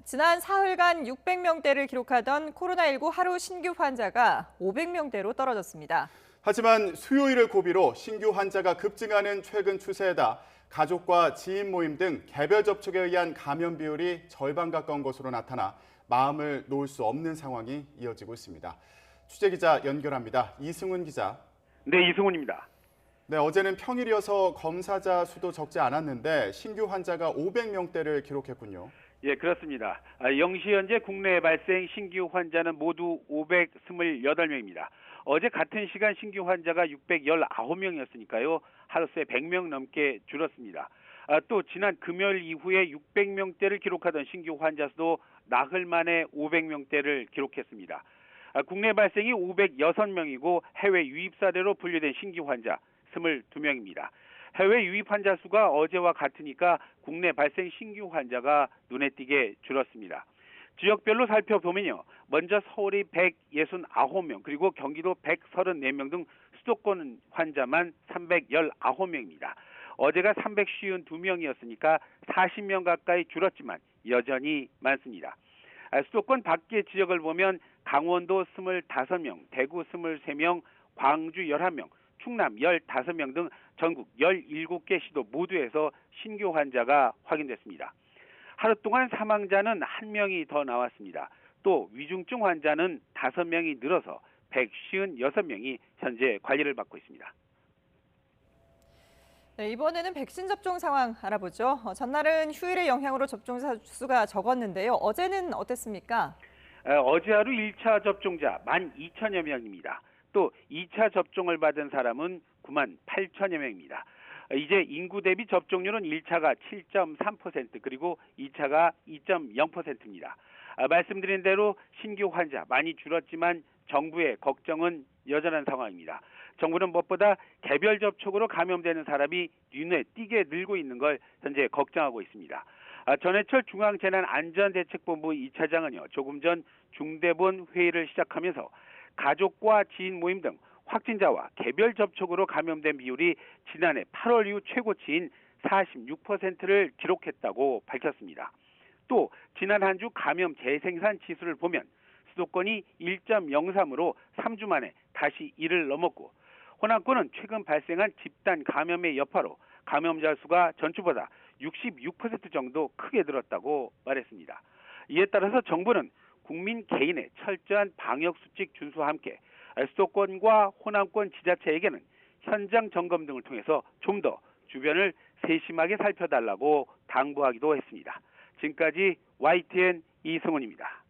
지난 사흘간 600명대를 기록하던 코로나19 하루 신규 환자가 500명대로 떨어졌습니다. 하지만 수요일을 고비로 신규 환자가 급증하는 최근 추세에다 가족과 지인 모임 등 개별 접촉에 의한 감염 비율이 절반 가까운 것으로 나타나 마음을 놓을 수 없는 상황이 이어지고 있습니다. 취재기자 연결합니다. 이승훈 기자. 네, 이승훈입니다. 네, 어제는 평일이어서 검사자 수도 적지 않았는데 신규 환자가 500명대를 기록했군요. 예, 그렇습니다. 0시 현재 국내 발생 신규 환자는 모두 528명입니다. 어제 같은 시간 신규 환자가 619명이었으니까요. 하루 새 100명 넘게 줄었습니다. 또 지난 금요일 이후에 600명대를 기록하던 신규 환자 수도 나흘 만에 500명대를 기록했습니다. 국내 발생이 506명이고 해외 유입 사례로 분류된 신규 환자 22명입니다. 해외 유입 환자 수가 어제와 같으니까 국내 발생 신규 환자가 눈에 띄게 줄었습니다. 지역별로 살펴보면요. 먼저 서울이 169명, 그리고 경기도 134명 등 수도권 환자만 319명입니다. 어제가 352명이었으니까 40명 가까이 줄었지만 여전히 많습니다. 수도권 밖의 지역을 보면 강원도 25명, 대구 23명, 광주 11명, 충남 15명 등 전국 17개 시도 모두에서 신규 환자가 확인됐습니다. 하루 동안 사망자는 1명이 더 나왔습니다. 또 위중증 환자는 5명이 늘어서 156명이 현재 관리를 받고 있습니다. 네, 이번에는 백신 접종 상황 알아보죠. 전날은 휴일의 영향으로 접종자 수가 적었는데요. 어제는 어땠습니까? 어제 하루 1차 접종자 12,000여 명입니다. 또 2차 접종을 받은 사람은 9만 8천여 명입니다. 이제 인구 대비 접종률은 1차가 7.3% 그리고 2차가 2.0%입니다. 말씀드린 대로 신규 환자 많이 줄었지만 정부의 걱정은 여전한 상황입니다. 정부는 무엇보다 개별 접촉으로 감염되는 사람이 눈에 띄게 늘고 있는 걸 현재 걱정하고 있습니다. 전해철 중앙재난안전대책본부 2차장은요. 조금 전 중대본 회의를 시작하면서 가족과 지인 모임 등 확진자와 개별 접촉으로 감염된 비율이 지난해 8월 이후 최고치인 46%를 기록했다고 밝혔습니다. 또 지난 한 주 감염 재생산 지수를 보면 수도권이 1.03으로 3주 만에 다시 1을 넘었고 호남권은 최근 발생한 집단 감염의 여파로 감염자 수가 전주보다 66% 정도 크게 늘었다고 말했습니다. 이에 따라서 정부는 국민 개인의 철저한 방역수칙 준수와 함께 수도권과 호남권 지자체에게는 현장 점검 등을 통해서 좀 더 주변을 세심하게 살펴달라고 당부하기도 했습니다. 지금까지 YTN 이승훈입니다.